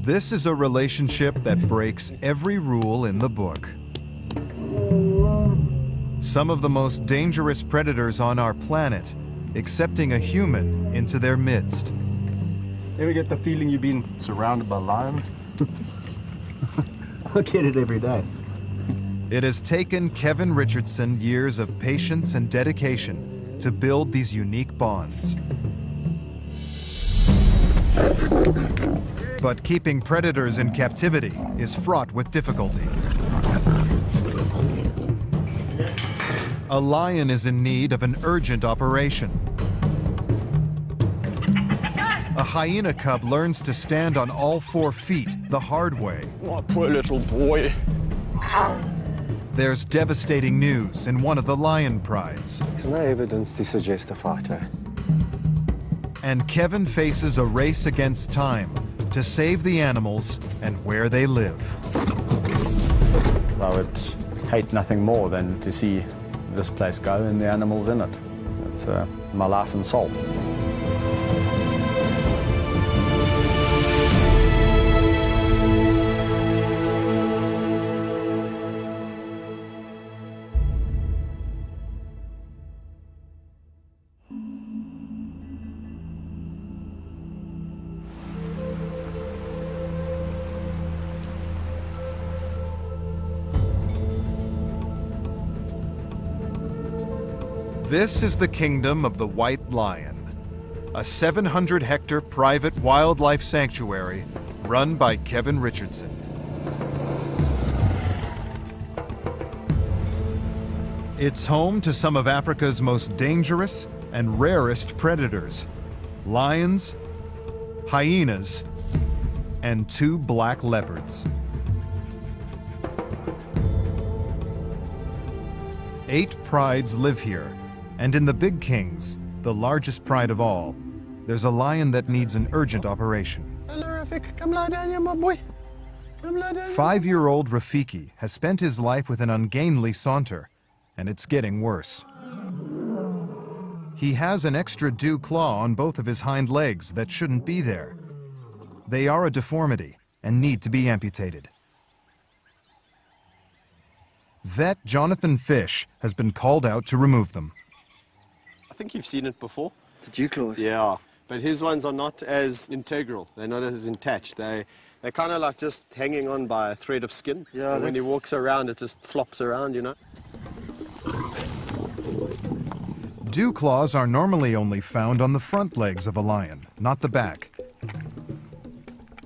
This is a relationship that breaks every rule in the book. Some of the most dangerous predators on our planet accepting a human into their midst. Ever get the feeling you've been surrounded by lions? I get it every day. It has taken Kevin Richardson years of patience and dedication to build these unique bonds. But keeping predators in captivity is fraught with difficulty. A lion is in need of an urgent operation. A hyena cub learns to stand on all 4 feet the hard way. Oh, poor little boy. There's devastating news in one of the lion prides. There's no evidence to suggest a fight, eh? And Kevin faces a race against time to save the animals and where they live. I would hate nothing more than to see this place go and the animals in it. It's my life and soul. This is the kingdom of the white lion, a 700-hectare private wildlife sanctuary run by Kevin Richardson. It's home to some of Africa's most dangerous and rarest predators: lions, hyenas, and 2 black leopards. 8 prides live here. And in the Big Kings, the largest pride of all, there's a lion that needs an urgent operation. Hello, Rafik. Come lie down here, my boy. Come lie down. 5-year-old Rafiki has spent his life with an ungainly saunter, and it's getting worse. He has an extra dew claw on both of his hind legs that shouldn't be there. They are a deformity and need to be amputated. Vet Jonathan Fish has been called out to remove them. I think you've seen it before. The dew claws? Yeah, but his ones are not as integral. They're not as attached. They're kind of like just hanging on by a thread of skin. Yeah, and when he walks around, it just flops around, you know. Dew claws are normally only found on the front legs of a lion, not the back.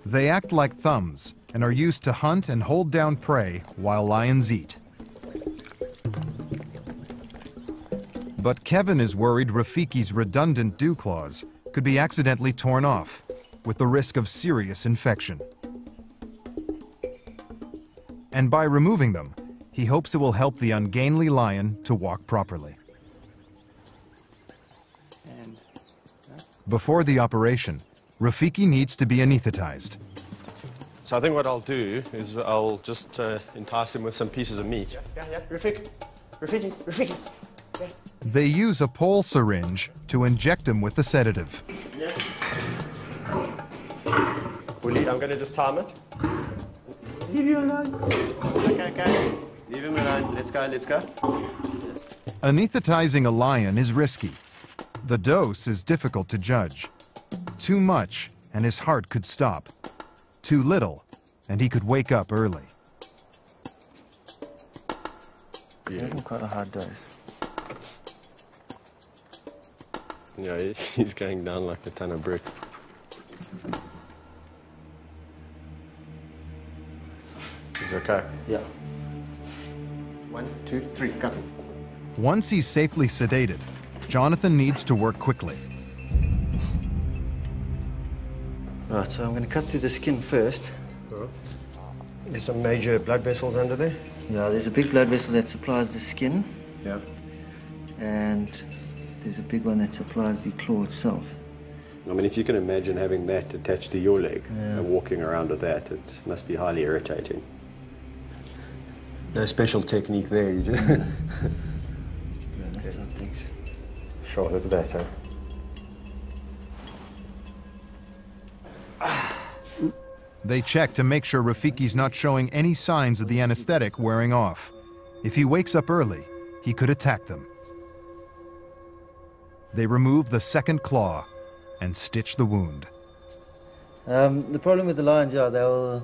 They act like thumbs and are used to hunt and hold down prey while lions eat. But Kevin is worried Rafiki's redundant dew claws could be accidentally torn off, with the risk of serious infection. And by removing them, he hopes it will help the ungainly lion to walk properly. Before the operation, Rafiki needs to be anesthetized. So I think what I'll do is I'll just entice him with some pieces of meat. Yeah, Rafiki. Yeah. They use a pole syringe to inject him with the sedative. Yeah. I'm going to just time it. Leave you alone. Okay. Leave him alone. Let's go. Anesthetizing a lion is risky. The dose is difficult to judge. Too much, and his heart could stop. Too little, and he could wake up early. Yeah. Quite a hard dose. Yeah, he's going down like a ton of bricks. He's okay? Yeah. 1, 2, 3, cut. Once he's safely sedated, Jonathan needs to work quickly. Right, so I'm going to cut through the skin first. There's some major blood vessels under there. Yeah, there's a big blood vessel that supplies the skin. Yeah. And there's a big one that supplies the claw itself. I mean, if you can imagine having that attached to your leg and walking around with that, it must be highly irritating. No special technique there, you just... That's some things. Sure, look at that, huh? They check to make sure Rafiki's not showing any signs of the anesthetic wearing off. If he wakes up early, he could attack them. They remove the second claw and stitch the wound. The problem with the lions, yeah, their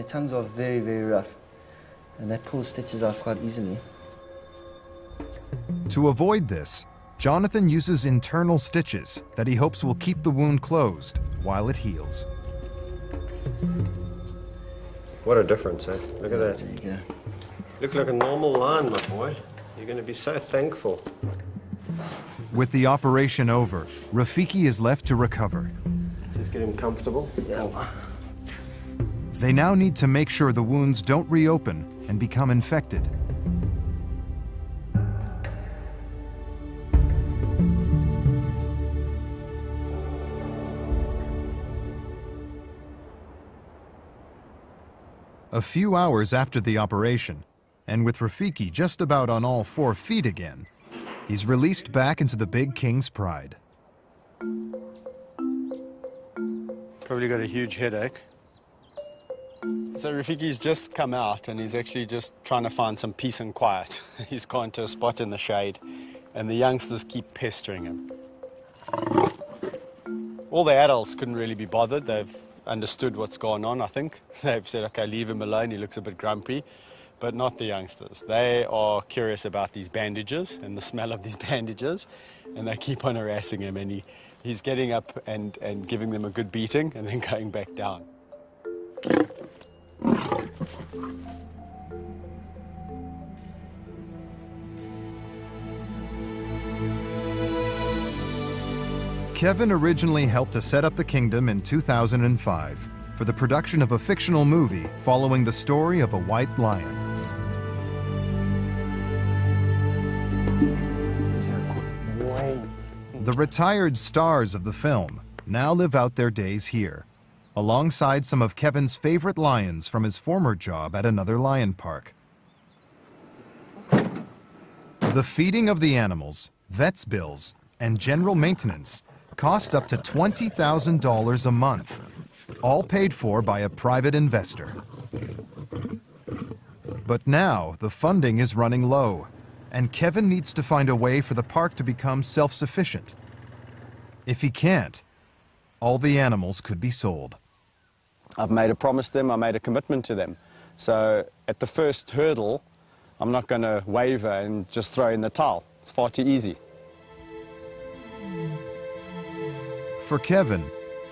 tongues are very, very rough, and that pulls stitches out quite easily. To avoid this, Jonathan uses internal stitches that he hopes will keep the wound closed while it heals. What a difference, eh? Look at that. There you go. Look like a normal lion, my boy. You're going to be so thankful. With the operation over, Rafiki is left to recover. Just get him comfortable. Yeah. They now need to make sure the wounds don't reopen and become infected. A few hours after the operation, and with Rafiki just about on all 4 feet again, he's released back into the big king's pride. Probably got a huge headache. So Rafiki's just come out and he's actually just trying to find some peace and quiet. He's gone to a spot in the shade and the youngsters keep pestering him. All the adults couldn't really be bothered. They've understood what's going on, I think. They've said, okay, leave him alone, he looks a bit grumpy. But not the youngsters. They are curious about these bandages and the smell of these bandages, and they keep on harassing him, and he's getting up and giving them a good beating and then going back down. Kevin originally helped to set up the kingdom in 2005 for the production of a fictional movie following the story of a white lion. The retired stars of the film now live out their days here, alongside some of Kevin's favorite lions from his former job at another lion park. The feeding of the animals, vet's bills, and general maintenance cost up to $20,000 a month, all paid for by a private investor. But now the funding is running low, and Kevin needs to find a way for the park to become self-sufficient. If he can't, all the animals could be sold. I've made a promise to them, I made a commitment to them. So at the first hurdle, I'm not going to waver and just throw in the towel. It's far too easy. For Kevin,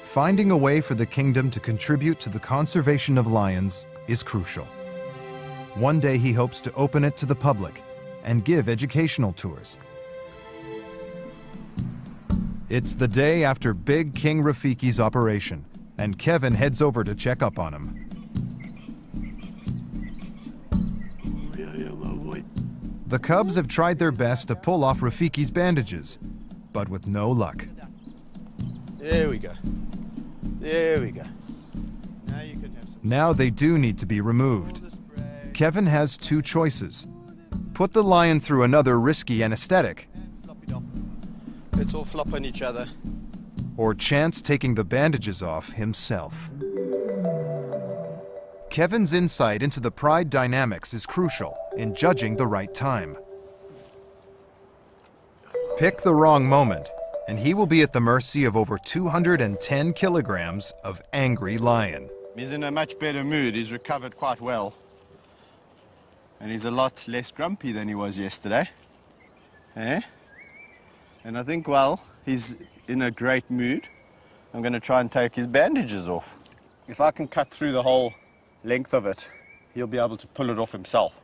finding a way for the kingdom to contribute to the conservation of lions is crucial. One day he hopes to open it to the public and give educational tours. It's the day after Big King Rafiki's operation, and Kevin heads over to check up on him. The cubs have tried their best to pull off Rafiki's bandages, but with no luck. There we go. There we go. Now you can have some. Now they do need to be removed. Kevin has 2 choices. Put the lion through another risky anesthetic, Let's all flop on each other. or chance taking the bandages off himself. Kevin's insight into the pride dynamics is crucial in judging the right time. Pick the wrong moment, and he will be at the mercy of over 210 kilograms of angry lion. He's in a much better mood. He's recovered quite well. And he's a lot less grumpy than he was yesterday. Eh? And I think, well, he's in a great mood. I'm going to try and take his bandages off. If I can cut through the whole length of it, he'll be able to pull it off himself.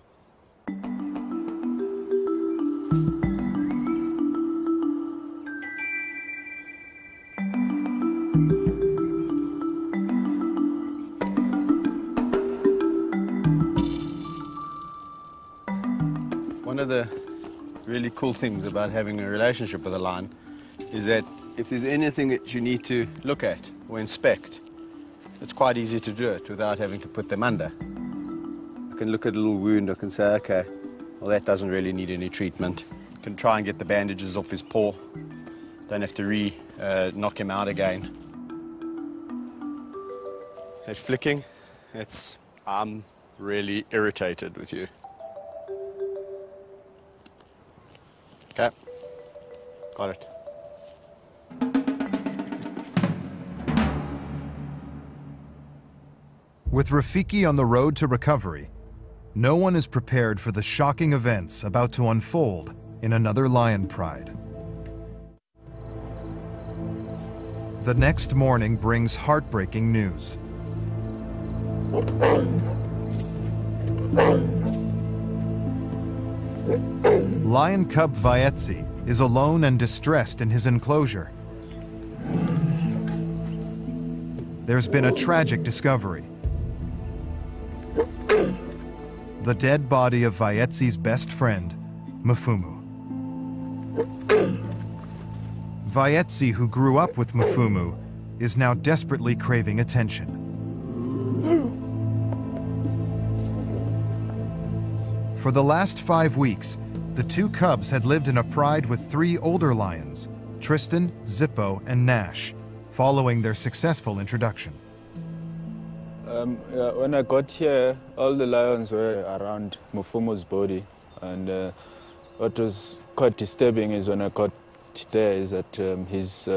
One of the really cool things about having a relationship with a lion is that if there's anything that you need to look at or inspect, it's quite easy to do it without having to put them under. I can look at a little wound, I can say, okay, well, that doesn't really need any treatment. I can try and get the bandages off his paw. Don't have to knock him out again. That flicking, I'm really irritated with you. Okay, got it. With Rafiki on the road to recovery, no one is prepared for the shocking events about to unfold in another lion pride. The next morning brings heartbreaking news. Lion cub Vaetzi is alone and distressed in his enclosure. There's been a tragic discovery. The dead body of Vaetzi's best friend, Mfumu. Vaetzi, who grew up with Mfumu, is now desperately craving attention. For the last 5 weeks, the two cubs had lived in a pride with 3 older lions, Tristan, Zippo, and Nash, following their successful introduction. When I got here, all the lions were around Mfumu's body, and what was quite disturbing is when I got there is that his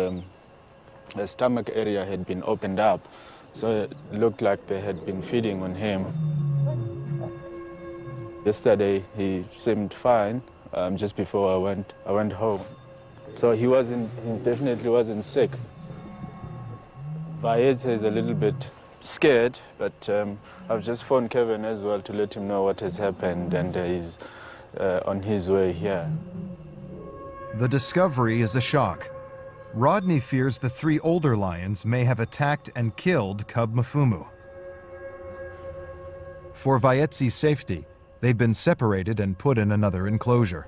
stomach area had been opened up, so it looked like they had been feeding on him. Yesterday he seemed fine. Just before I went home, so he definitely wasn't sick. Vaetzi is a little bit scared, but I've just phoned Kevin as well to let him know what has happened, and he's on his way here. The discovery is a shock. Rodney fears the 3 older lions may have attacked and killed cub Mfumu. For Vaetzi's safety, they've been separated and put in another enclosure.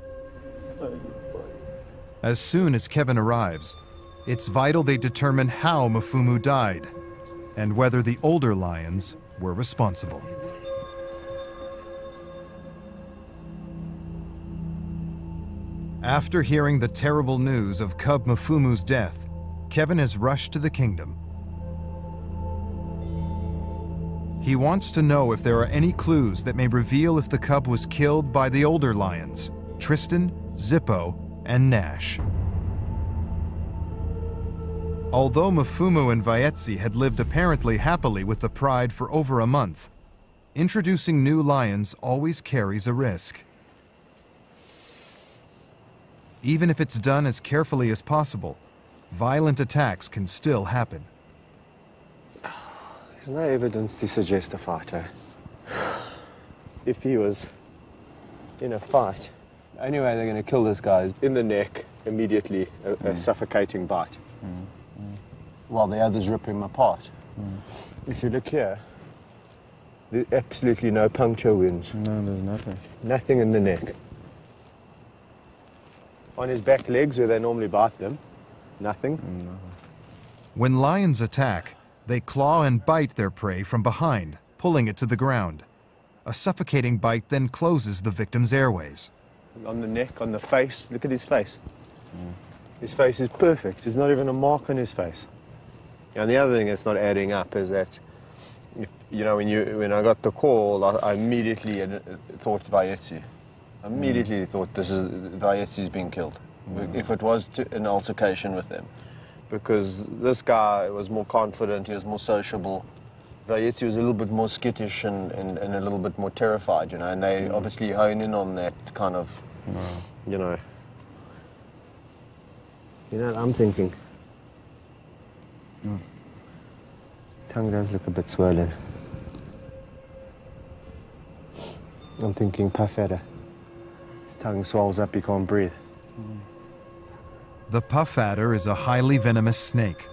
As soon as Kevin arrives, it's vital they determine how Mfumu died and whether the older lions were responsible. After hearing the terrible news of cub Mfumu's death, Kevin has rushed to the kingdom. He wants to know if there are any clues that may reveal if the cub was killed by the older lions, Tristan, Zippo, and Nash. Although Mfumu and Vaetzi had lived apparently happily with the pride for over a month, introducing new lions always carries a risk. Even if it's done as carefully as possible, violent attacks can still happen. There's no evidence to suggest a fight, eh? If he was in a fight, the only way they're going to kill this guy is in the neck, immediately, a suffocating bite. While the others rip him apart. If you look here, there's absolutely no puncture wounds. No, there's nothing. Nothing in the neck. On his back legs, where they normally bite them, nothing. When lions attack, they claw and bite their prey from behind, pulling it to the ground. A suffocating bite then closes the victim's airways. On the neck, on the face, look at his face. His face is perfect. There's not even a mark on his face. And the other thing that's not adding up is that, you know, when I got the call, I immediately thought Vaetzi. Immediately thought Vaetzi's being killed. If it was an altercation with them. Because this guy was more confident, he was more sociable. Vaetzi was a little bit more skittish and a little bit more terrified, you know, and they obviously hone in on that kind of, you know. You know what I'm thinking? Tongue does look a bit swollen. I'm thinking puff adder. His tongue swells up, he can't breathe. The puff adder is a highly venomous snake.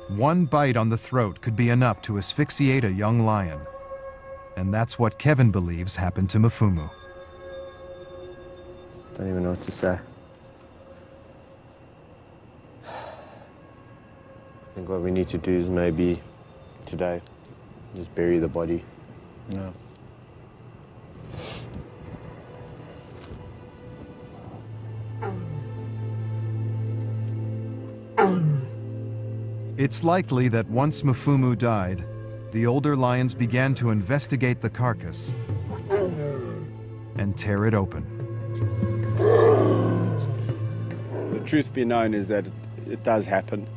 One bite on the throat could be enough to asphyxiate a young lion. And that's what Kevin believes happened to Mfumu. Don't even know what to say. I think what we need to do is maybe today just bury the body. No. It's likely that once Mfumu died, the older lions began to investigate the carcass and tear it open. The truth be known is that it does happen.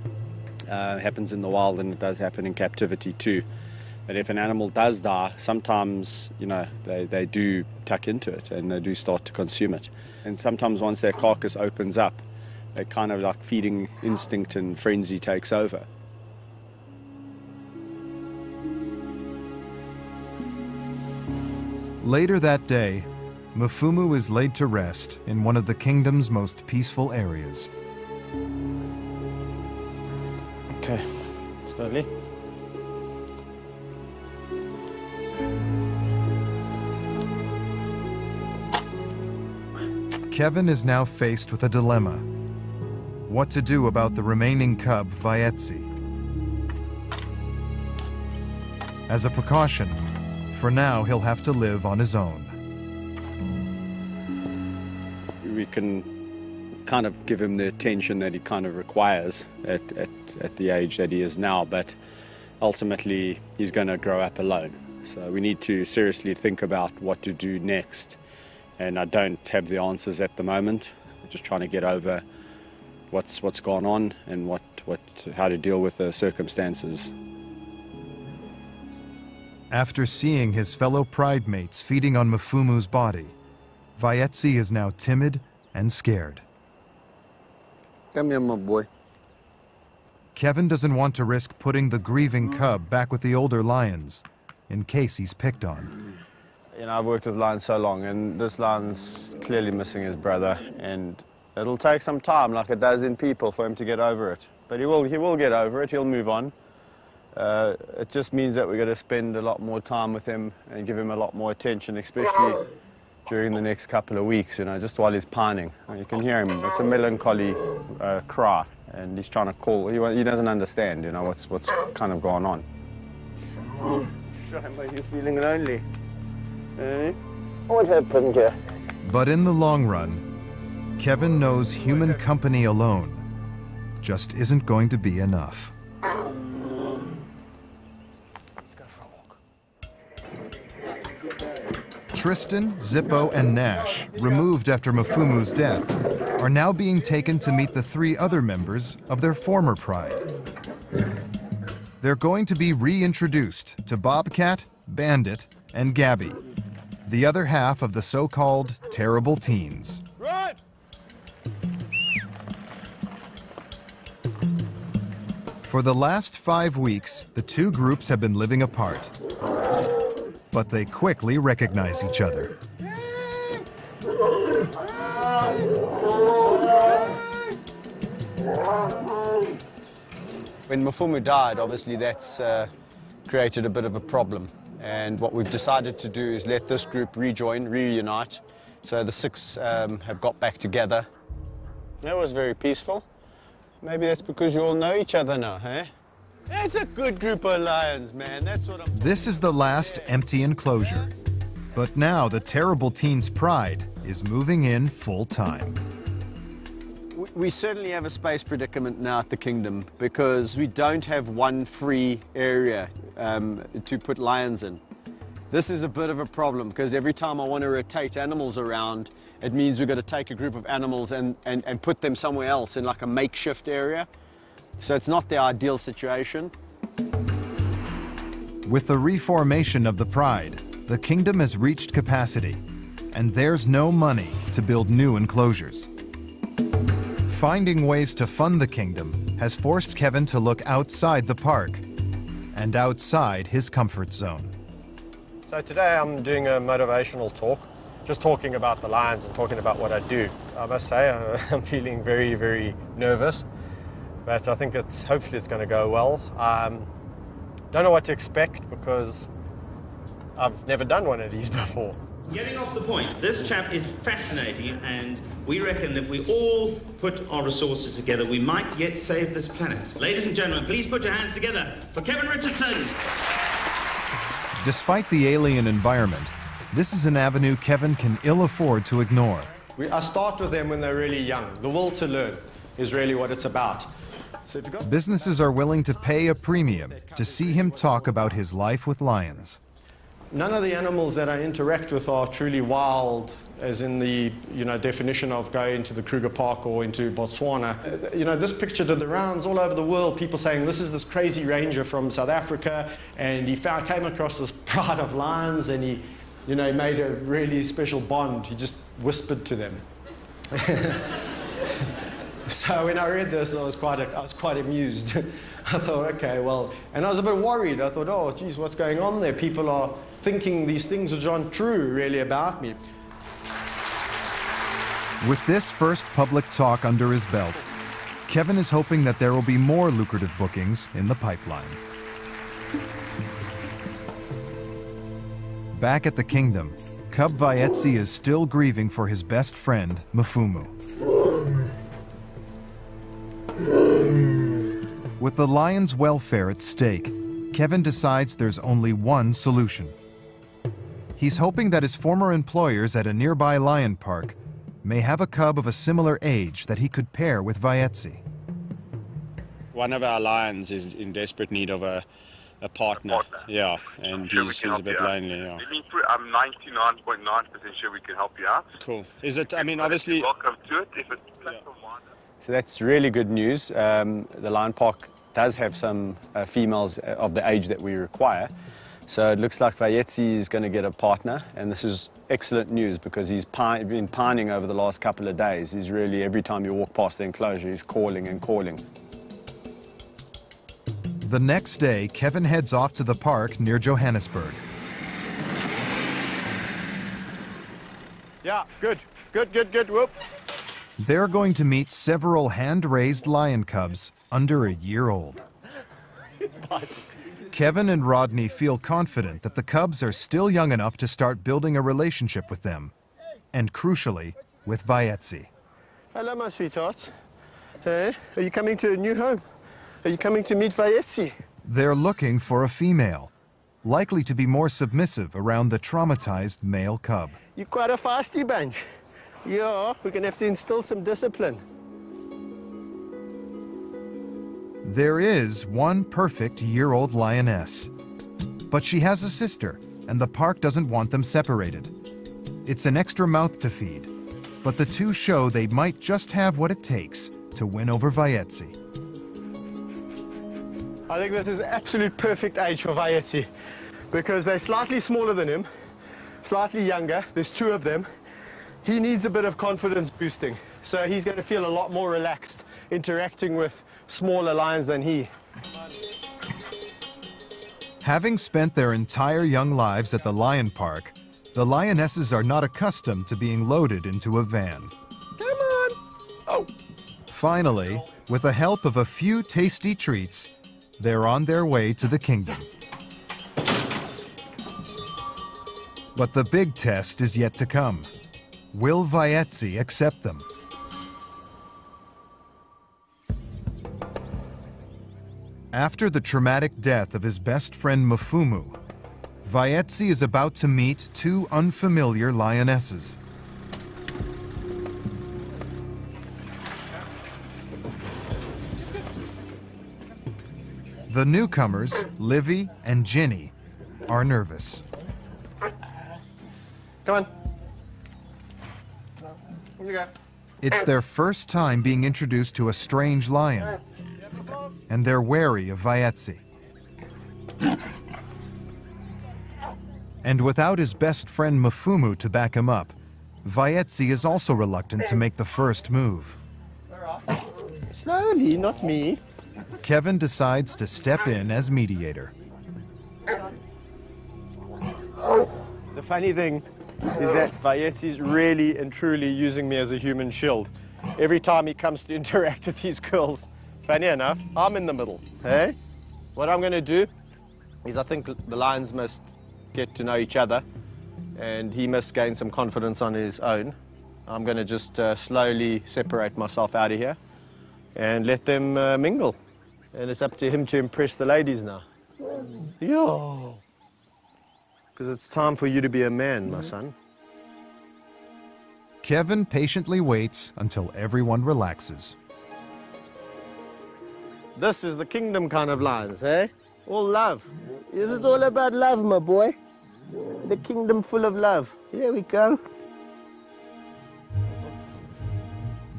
It happens in the wild, and it does happen in captivity too. But if an animal does die, sometimes, you know, they do tuck into it and they do start to consume it. And sometimes once their carcass opens up, they kind of like feeding instinct and frenzy takes over. Later that day, Mfumu is laid to rest in one of the kingdom's most peaceful areas. Okay, slowly. Kevin is now faced with a dilemma: what to do about the remaining cub, Vayetzi. As a precaution, for now he'll have to live on his own. We can kind of give him the attention that he kind of requires at the age that he is now, but ultimately he's going to grow up alone. So we need to seriously think about what to do next. And I don't have the answers at the moment. I'm just trying to get over what's gone on and how to deal with the circumstances. After seeing his fellow pride mates feeding on Mfumu's body, Vayetzi is now timid and scared. Come here, my boy. Kevin doesn't want to risk putting the grieving cub back with the older lions in case he's picked on. You know, I've worked with lions so long, and this lion's clearly missing his brother, and it'll take some time, like it does in people, for him to get over it. But he will get over it, he'll move on. It just means that we're going to spend a lot more time with him and give him a lot more attention, especially during the next couple of weeks, you know, just while he's pining. You can hear him, it's a melancholy cry, and he's trying to call. He doesn't understand, you know, what's kind of going on. Shame, are you feeling lonely? Eh? What happened here? But in the long run, Kevin knows human company alone just isn't going to be enough. Tristan, Zippo, and Nash, removed after Mfumu's death, are now being taken to meet the 3 other members of their former pride. They're going to be reintroduced to Bobcat, Bandit, and Gabby, the other half of the so-called terrible teens. Right. For the last 5 weeks, the 2 groups have been living apart. But they quickly recognize each other. When Mfumu died, obviously that's created a bit of a problem. And what we've decided to do is let this group reunite. So the 6 have got back together. That was very peaceful. Maybe that's because you all know each other now, eh? It's a good group of lions, man. That's what I'm... This is the last empty enclosure. But now the terrible teens' pride is moving in full time. We certainly have a space predicament now at the kingdom because we don't have one free area to put lions in. This is a bit of a problem because every time I want to rotate animals around, it means we've got to take a group of animals and put them somewhere else in like a makeshift area. So it's not the ideal situation. With the reformation of the pride, the kingdom has reached capacity, and there's no money to build new enclosures. Finding ways to fund the kingdom has forced Kevin to look outside the park and outside his comfort zone. So today I'm doing a motivational talk, just talking about the lions and talking about what I do. I must say I'm feeling very, very nervous, but I think hopefully it's going to go well. Don't know what to expect because I've never done one of these before. Getting off the point, this chap is fascinating, and we reckon if we all put our resources together, we might yet save this planet. Ladies and gentlemen, please put your hands together for Kevin Richardson. Despite the alien environment, this is an avenue Kevin can ill afford to ignore. I start with them when they're really young. The will to learn is really what it's about. Businesses are willing to pay a premium to see him talk about his life with lions. None of the animals that I interact with are truly wild, as in the definition of going to the Kruger Park or into Botswana. This picture did the rounds all over the world, people saying this is this crazy ranger from South Africa, and he came across this pride of lions, and he made a really special bond. He just whispered to them. So when I read this, I was quite amused. I thought, okay, well, and I was a bit worried. I thought, oh, geez, what's going on there? People are thinking these things which aren't true, really, about me. With this first public talk under his belt, Kevin is hoping that there will be more lucrative bookings in the pipeline. Back at the kingdom, Cub Vaetsi is still grieving for his best friend, Mfumu. With the lion's welfare at stake, Kevin decides there's only one solution. He's hoping that his former employers at a nearby lion park may have a cub of a similar age that he could pair with Vaetsi. One of our lions is in desperate need of a partner. Yeah, and he's a bit lonely. Yeah. I'm 99.9% sure we can help you out. Cool. Is it? I mean, obviously. Welcome to it. If it's platform-wide. So that's really good news. The lion park does have some females of the age that we require. So it looks like Vaetsi is going to get a partner, and this is excellent news because he's been pining over the last couple of days. He's really, every time you walk past the enclosure, he's calling and calling. The next day, Kevin heads off to the park near Johannesburg. Yeah, good, whoop. They're going to meet several hand-raised lion cubs under a year old. Kevin and Rodney feel confident that the cubs are still young enough to start building a relationship with them, and crucially, with Vaetsi. Hello, my sweetheart. Hey, are you coming to a new home? Are you coming to meet Vaetsi? They're looking for a female, likely to be more submissive around the traumatized male cub. You're quite a feisty bunch. Yeah, we're going to have to instill some discipline. There is one perfect year-old lioness, but she has a sister, and the park doesn't want them separated. It's an extra mouth to feed, but the two show they might just have what it takes to win over Vaetsi. I think this is absolute perfect age for Vaetsi because they're slightly smaller than him, slightly younger. There's two of them. He needs a bit of confidence boosting, so he's going to feel a lot more relaxed interacting with smaller lions than he. Having spent their entire young lives at the lion park, the lionesses are not accustomed to being loaded into a van. Come on! Oh! Finally, with the help of a few tasty treats, they're on their way to the kingdom. But the big test is yet to come. Will Vaetsi accept them? After the traumatic death of his best friend Mfumu, Vaetsi is about to meet two unfamiliar lionesses. The newcomers, Livy and Ginny, are nervous. Come on. Here you go. It's their first time being introduced to a strange lion, and they're wary of Vaetsi. And without his best friend Mfumu to back him up, Vaetsi is also reluctant to make the first move. Slowly, not me. Kevin decides to step in as mediator. The funny thing is that Vaetsi is really and truly using me as a human shield. Every time he comes to interact with these girls, funny enough, I'm in the middle. Hey? What I'm going to do is I think the lions must get to know each other and he must gain some confidence on his own. I'm going to just slowly separate myself out of here and let them mingle. And it's up to him to impress the ladies now. Yo! Because it's time for you to be a man, my son. Kevin patiently waits until everyone relaxes. This is the kingdom kind of lions, eh? All love. This is all about love, my boy. The kingdom full of love. Here we go.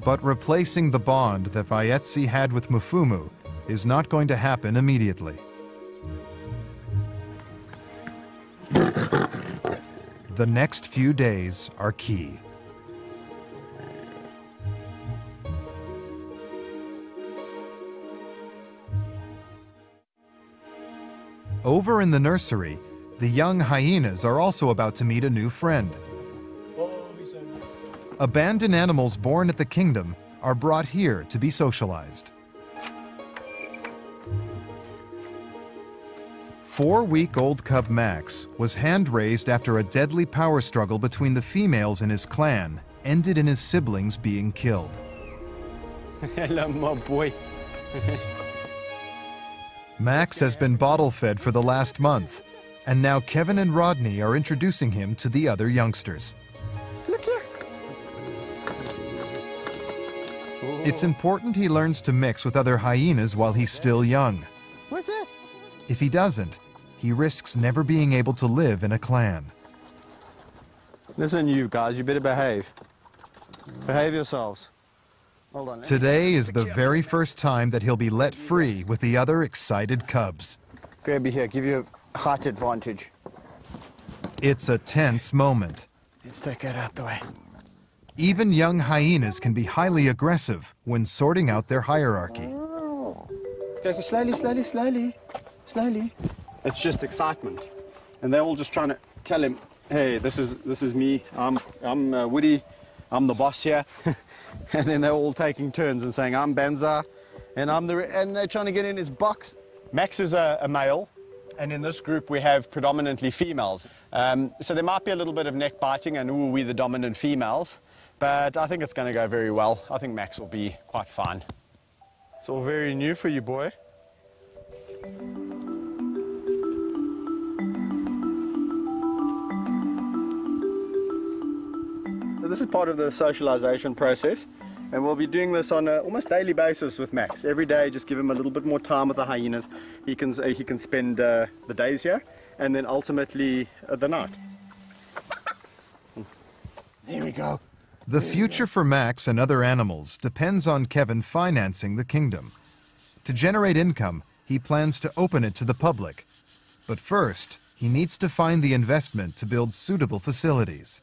But replacing the bond that Vayetzi had with Mfumu is not going to happen immediately. The next few days are key. Over in the nursery, the young hyenas are also about to meet a new friend. Abandoned animals born at the kingdom are brought here to be socialized. 4-week-old cub Max was hand-raised after a deadly power struggle between the females in his clan ended in his siblings being killed. Hello, my boy. Max has been bottle-fed for the last month, and now Kevin and Rodney are introducing him to the other youngsters. Look here. It's important he learns to mix with other hyenas while he's still young. What's that? If he doesn't, he risks never being able to live in a clan. Listen, you guys, you better behave. Behave yourselves. Hold on. Today is the very first time that he'll be let free with the other excited cubs. Grab you here, give you a height advantage. It's a tense moment. Let's take that out the way. Even young hyenas can be highly aggressive when sorting out their hierarchy. Okay, slowly, slowly, slowly, slowly. It's just excitement, and they're all just trying to tell him, "Hey, this is me. I'm Woody. I'm the boss here." And then they're all taking turns and saying, "I'm Benza, and and they're trying to get in his box." Max is a male, and in this group we have predominantly females. So there might be a little bit of neck biting, and ooh, we're the dominant females. But I think it's going to go very well. I think Max will be quite fine. It's all very new for you, boy. So this is part of the socialization process, and we'll be doing this on an almost daily basis with Max. Every day, just give him a little bit more time with the hyenas. He can spend the days here, and then ultimately the night. There we go. The future for Max and other animals depends on Kevin financing the kingdom. To generate income, he plans to open it to the public. But first, he needs to find the investment to build suitable facilities.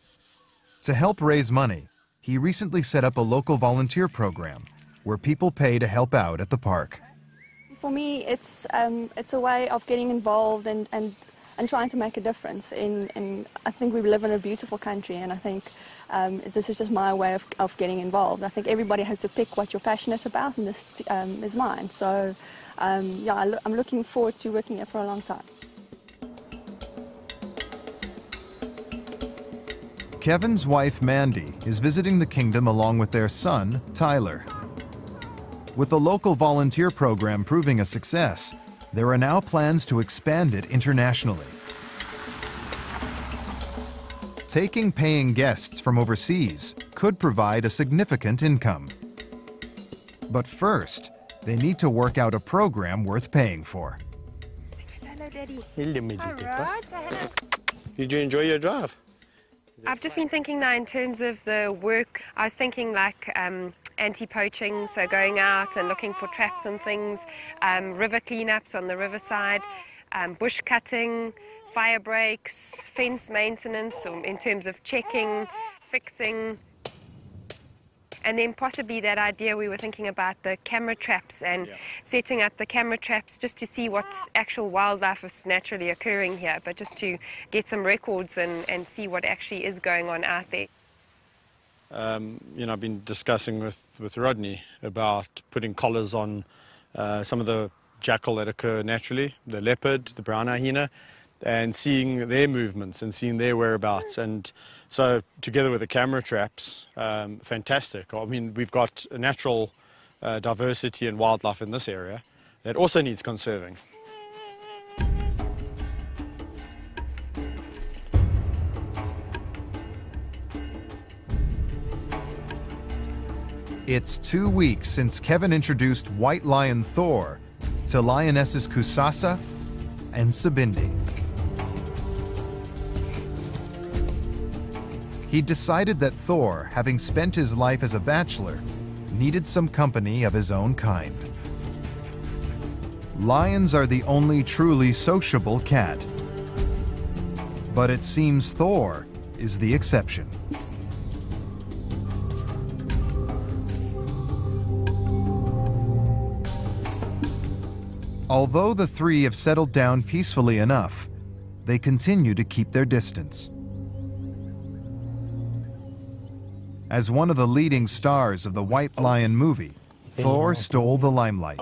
To help raise money, he recently set up a local volunteer program where people pay to help out at the park. For me, it's a way of getting involved and trying to make a difference. I think we live in a beautiful country, and I think this is just my way of getting involved. I think everybody has to pick what you're passionate about, and this is mine. So, yeah, I'm looking forward to working here for a long time. Kevin's wife, Mandy, is visiting the kingdom along with their son, Tyler. With the local volunteer program proving a success, there are now plans to expand it internationally. Taking paying guests from overseas could provide a significant income. But first, they need to work out a program worth paying for. Hello, Daddy. Hello, my little Alright, so hello. Did you enjoy your drive? I've just been thinking now in terms of the work. I was thinking like anti-poaching, so going out and looking for traps and things, river cleanups on the riverside, bush cutting, fire breaks, fence maintenance in terms of checking, fixing, and then possibly that idea we were thinking about the camera traps and setting up the camera traps just to see what actual wildlife is naturally occurring here, but just to get some records and see what actually is going on out there. You know, I've been discussing with Rodney about putting collars on some of the jackal that occur naturally, the leopard, the brown hyena, and seeing their movements and seeing their whereabouts. And so together with the camera traps, fantastic. I mean, we've got a natural diversity and wildlife in this area that also needs conserving. It's 2 weeks since Kevin introduced white lion Thor to lionesses Kusasa and Sabindi. He decided that Thor, having spent his life as a bachelor, needed some company of his own kind. Lions are the only truly sociable cat, but it seems Thor is the exception. Although the three have settled down peacefully enough, they continue to keep their distance. As one of the leading stars of the White Lion movie, Thor stole the limelight.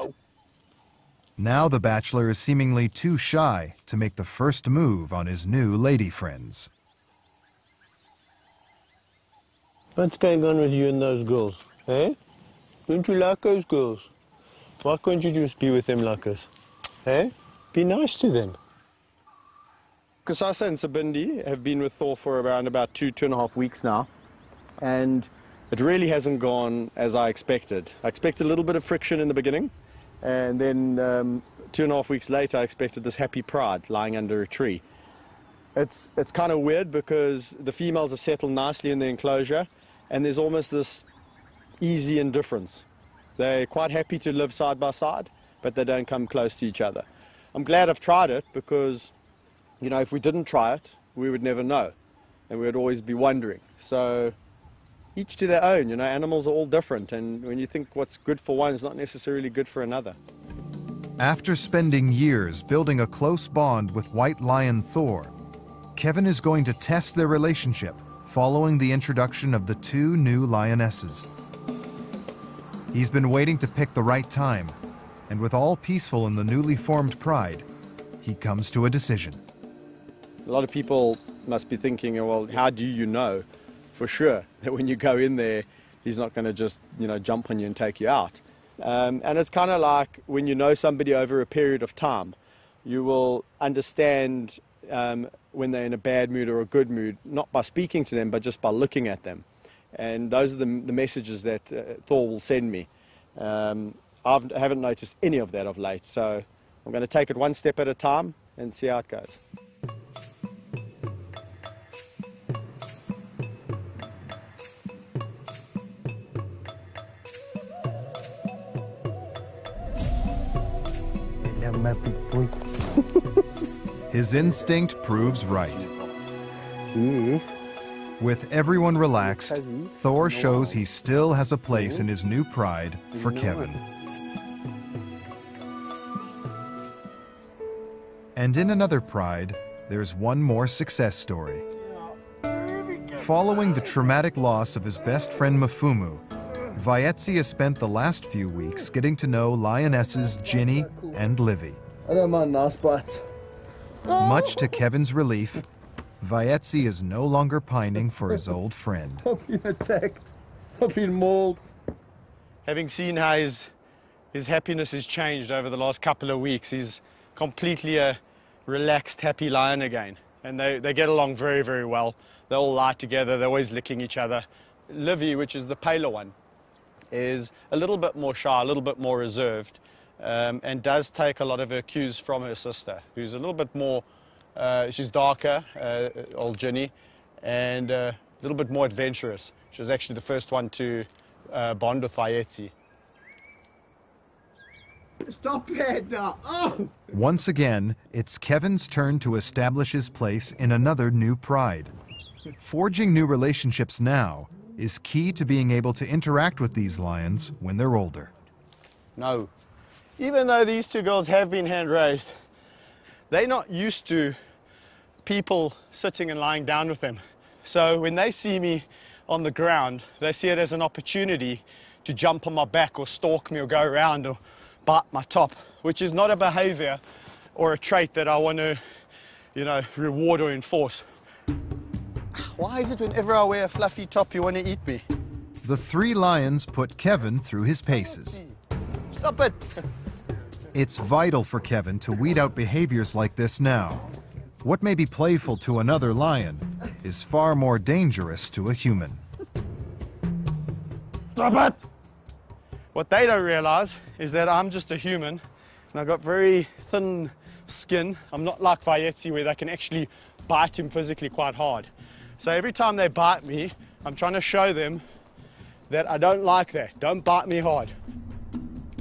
Now the bachelor is seemingly too shy to make the first move on his new lady friends. What's going on with you and those girls, eh? Don't you like those girls? Why can't you just be with them like us, eh? Be nice to them. Kusasa and Sabindi have been with Thor for around about 2.5 weeks now. And it really hasn't gone as I expected. I expected a little bit of friction in the beginning, and then 2.5 weeks later I expected this happy pride lying under a tree. It's kind of weird because the females have settled nicely in the enclosure, and there's almost this easy indifference. They're quite happy to live side by side, but they don't come close to each other. I'm glad I've tried it because, you know, if we didn't try it, we would never know, and we would always be wondering. So each to their own, you know, animals are all different, and when you think what's good for one is not necessarily good for another. After spending years building a close bond with White Lion Thor, Kevin is going to test their relationship following the introduction of the two new lionesses. He's been waiting to pick the right time, and with all peaceful in the newly formed pride, he comes to a decision. A lot of people must be thinking, well, how do you know for sure that when you go in there, he's not going to just, you know, jump on you and take you out? And it's kind of like when you know somebody over a period of time, you will understand when they're in a bad mood or a good mood, not by speaking to them, but just by looking at them. And those are the messages that Thor will send me. I haven't noticed any of that of late, so I'm going to take it one step at a time and see how it goes. His instinct proves right. With everyone relaxed, Thor shows he still has a place in his new pride for Kevin. And in another pride, there's one more success story. Following the traumatic loss of his best friend Mafumu, Vaetzi has spent the last few weeks getting to know lionesses Ginny and Livy. I don't mind nice bites. Much to Kevin's relief, Vaetzi is no longer pining for his old friend. I've been attacked. I've been mauled. Having seen how his happiness has changed over the last couple of weeks, he's completely a relaxed, happy lion again. And they get along very, very well. They all lie together, they're always licking each other. Livy, which is the paler one, is a little bit more shy, a little bit more reserved, and does take a lot of her cues from her sister, who's a little bit more, she's darker, old Ginny, and a little bit more adventurous. She was actually the first one to bond with Vaetzi. Stop it now! Oh! Once again, it's Kevin's turn to establish his place in another new pride. Forging new relationships now is key to being able to interact with these lions when they're older. No. Even though these two girls have been hand-raised, they're not used to people sitting and lying down with them. So when they see me on the ground, they see it as an opportunity to jump on my back or stalk me or go around or bite my top, which is not a behavior or a trait that I want to, you know, reward or enforce. Why is it whenever I wear a fluffy top you want to eat me? The three lions put Kevin through his paces. Stop it! It's vital for Kevin to weed out behaviors like this now. What may be playful to another lion is far more dangerous to a human. Stop it! What they don't realize is that I'm just a human, and I've got very thin skin. I'm not like Vayetzi where they can actually bite him physically quite hard. So every time they bite me, I'm trying to show them that I don't like that. Don't bite me hard.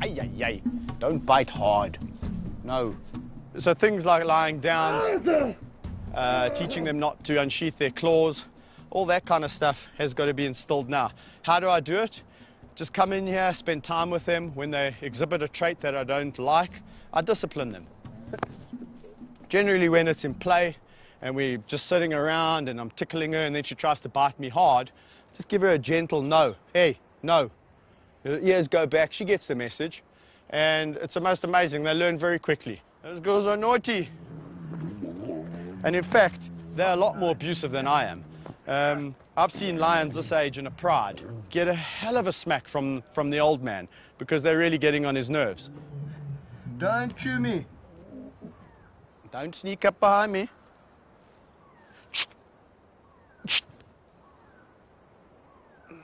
Ay, ay, ay. Don't bite hard. No. So things like lying down, teaching them not to unsheath their claws, all that kind of stuff has got to be instilled now. How do I do it? Just come in here, spend time with them. When they exhibit a trait that I don't like, I discipline them. Generally when it's in play and we're just sitting around and I'm tickling her and then she tries to bite me hard, just give her a gentle no. Hey, no. Her ears go back, she gets the message. And it's the most amazing, they learn very quickly. Those girls are naughty. And in fact, they're a lot more abusive than I am. I've seen lions this age in a pride get a hell of a smack from the old man because they're really getting on his nerves. Don't chew me. Don't sneak up behind me.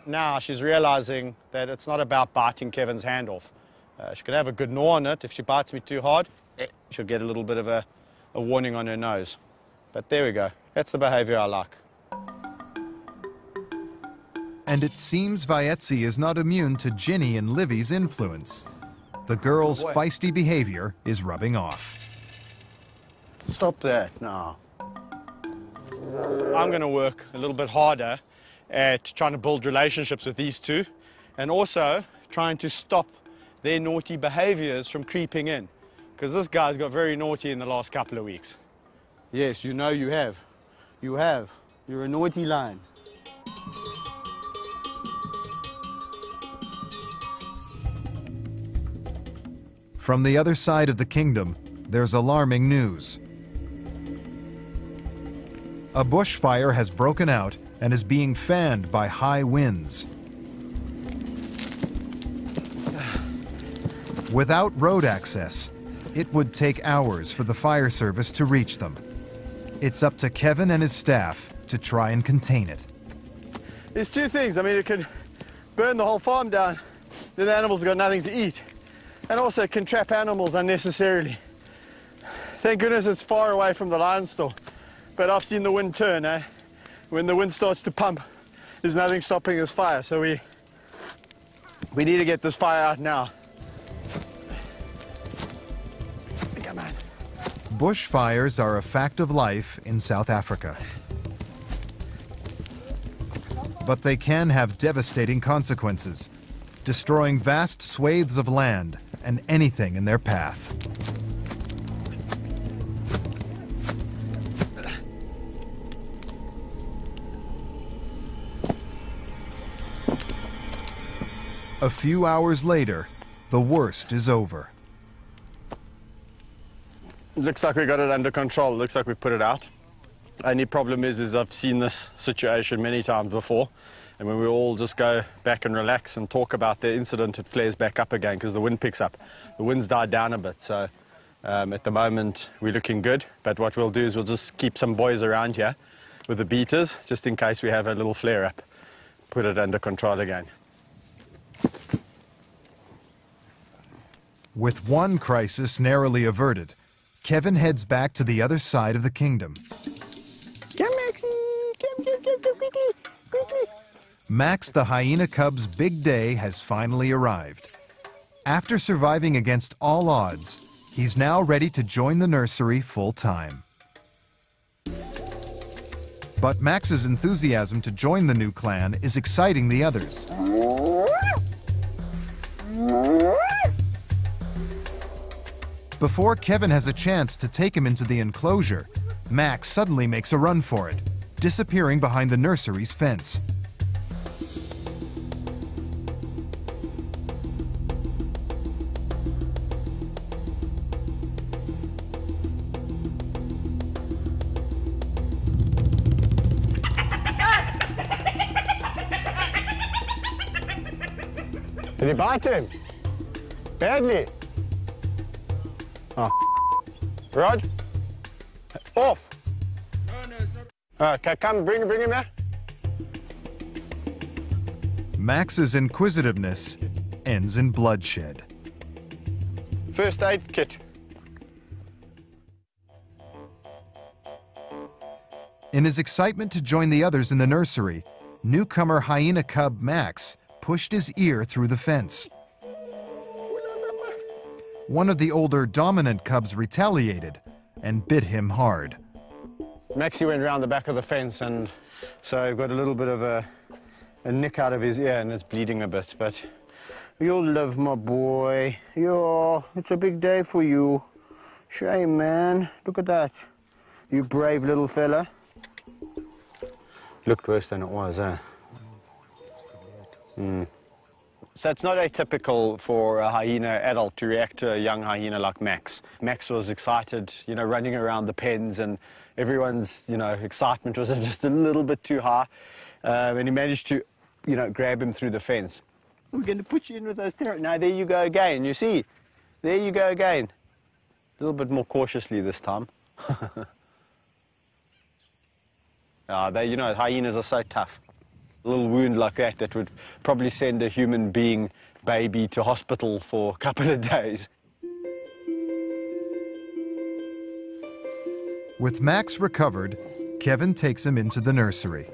Now she's realizing that it's not about biting Kevin's hand off. She could have a good gnaw on it. If she bites me too hard, she'll get a little bit of a warning on her nose. But there we go. That's the behavior I like. And it seems Vayetzi is not immune to Ginny and Livy's influence. The girl's feisty behavior is rubbing off. Stop that now. I'm going to work a little bit harder at trying to build relationships with these two and also trying to stop their naughty behaviors from creeping in. Because this guy's got very naughty in the last couple of weeks. Yes, you know you have. You have. You're a naughty lion. From the other side of the kingdom, there's alarming news. A bushfire has broken out and is being fanned by high winds. Without road access, it would take hours for the fire service to reach them. It's up to Kevin and his staff to try and contain it. There's two things. I mean, it could burn the whole farm down, then the animals have got nothing to eat. And also it can trap animals unnecessarily. Thank goodness it's far away from the lion store. But I've seen the wind turn, eh? When the wind starts to pump, there's nothing stopping this fire. So we need to get this fire out now. Come on. Bushfires are a fact of life in South Africa. But they can have devastating consequences, destroying vast swathes of land and anything in their path. A few hours later, the worst is over. Looks like we got it under control. Looks like we put it out. Only problem is I've seen this situation many times before, and when we all just go back and relax and talk about the incident, it flares back up again because the wind picks up. The wind's died down a bit, so at the moment we're looking good. But what we'll do is we'll just keep some boys around here with the beaters, just in case we have a little flare up. Put it under control again. With one crisis narrowly averted, Kevin heads back to the other side of the kingdom. Come, Maxie! Come, quickly, quickly! Max the hyena cub's big day has finally arrived. After surviving against all odds, he's now ready to join the nursery full-time. But Max's enthusiasm to join the new clan is exciting the others. Before Kevin has a chance to take him into the enclosure, Max suddenly makes a run for it, disappearing behind the nursery's fence. Did he bite him? Badly? Oh. Rod? Off! Okay, come, bring him here. Max's inquisitiveness ends in bloodshed. first aid kit. In his excitement to join the others in the nursery, newcomer hyena cub Max pushed his ear through the fence. One of the older dominant cubs retaliated and bit him hard. Maxie went around the back of the fence, and so I've got a little bit of a nick out of his ear, and it's bleeding a bit, but you'll live, my boy. Yeah, it's a big day for you. Shame, man. Look at that. You brave little fella. Looked worse than it was, eh? So it's not atypical for a hyena adult to react to a young hyena like Max. Max was excited, you know, running around the pens, and everyone's, you know, excitement was just a little bit too high. And he managed to, you know, grab him through the fence. We're going to put you in with those terriers. Now, there you go again, you see? There you go again. A little bit more cautiously this time. You know, hyenas are so tough. A little wound like that would probably send a human being baby to hospital for a couple of days. With Max recovered, Kevin takes him into the nursery.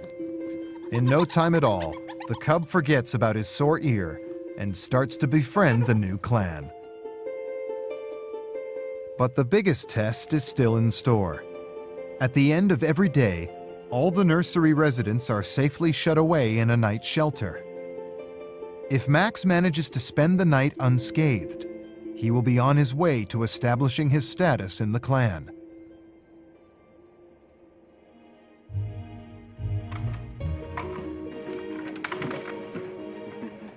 In no time at all, the cub forgets about his sore ear and starts to befriend the new clan. But the biggest test is still in store. At the end of every day, all the nursery residents are safely shut away in a night shelter. If Max manages to spend the night unscathed, he will be on his way to establishing his status in the clan.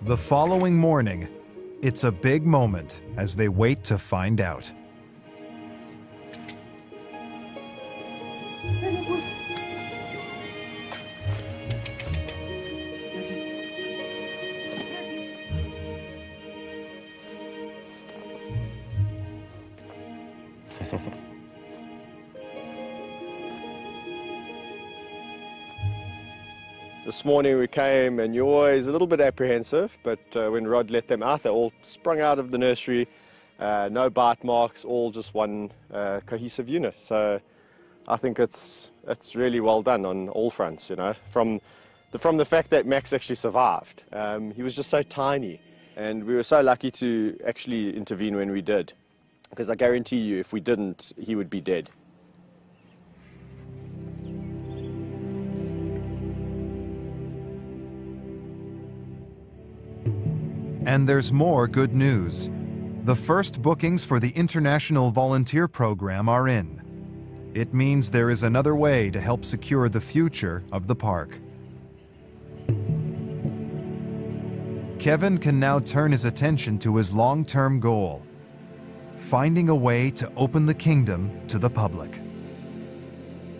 The following morning, it's a big moment as they wait to find out. This morning we came, and you're always a little bit apprehensive, but when Rod let them out, they all sprung out of the nursery, no bite marks, all just one cohesive unit. So I think it's really well done on all fronts, you know. From the fact that Max actually survived. He was just so tiny, and we were so lucky to actually intervene when we did, because I guarantee you if we didn't, he would be dead. And there's more good news. The first bookings for the International Volunteer Program are in. It means there is another way to help secure the future of the park. Kevin can now turn his attention to his long-term goal, finding a way to open the kingdom to the public.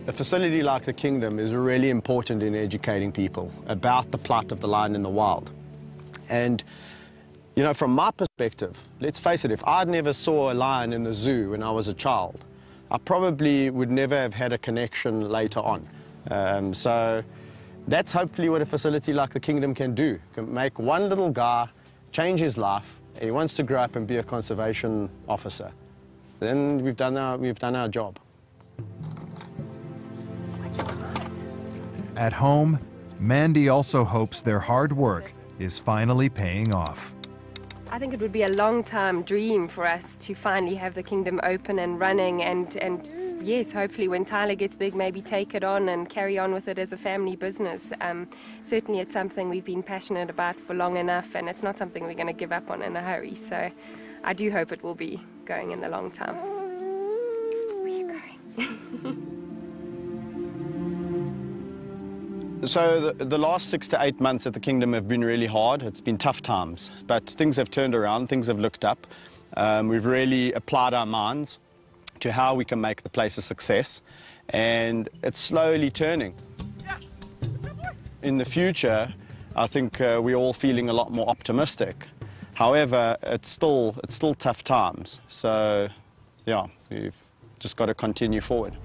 A facility like the Kingdom is really important in educating people about the plight of the lion in the wild. And you know, from my perspective, let's face it, if I'd never saw a lion in the zoo when I was a child, I probably would never have had a connection later on. So that's hopefully what a facility like the Kingdom can do. It can make one little guy change his life. He wants to grow up and be a conservation officer. Then we've done our job. At home, Mandy also hopes their hard work is finally paying off. I think it would be a long-time dream for us to finally have the Kingdom open and running, and yes, hopefully when Tyler gets big, maybe take it on and carry on with it as a family business. Certainly it's something we've been passionate about for long enough, and it's not something we're going to give up on in a hurry. So I do hope it will be going in the long term. Where are you going? So the last 6 to 8 months at the Kingdom have been really hard. It's been tough times, but things have turned around, things have looked up. We've really applied our minds to how we can make the place a success, and it's slowly turning. In the future, I think we're all feeling a lot more optimistic. However, it's still tough times. So yeah, we've just got to continue forward.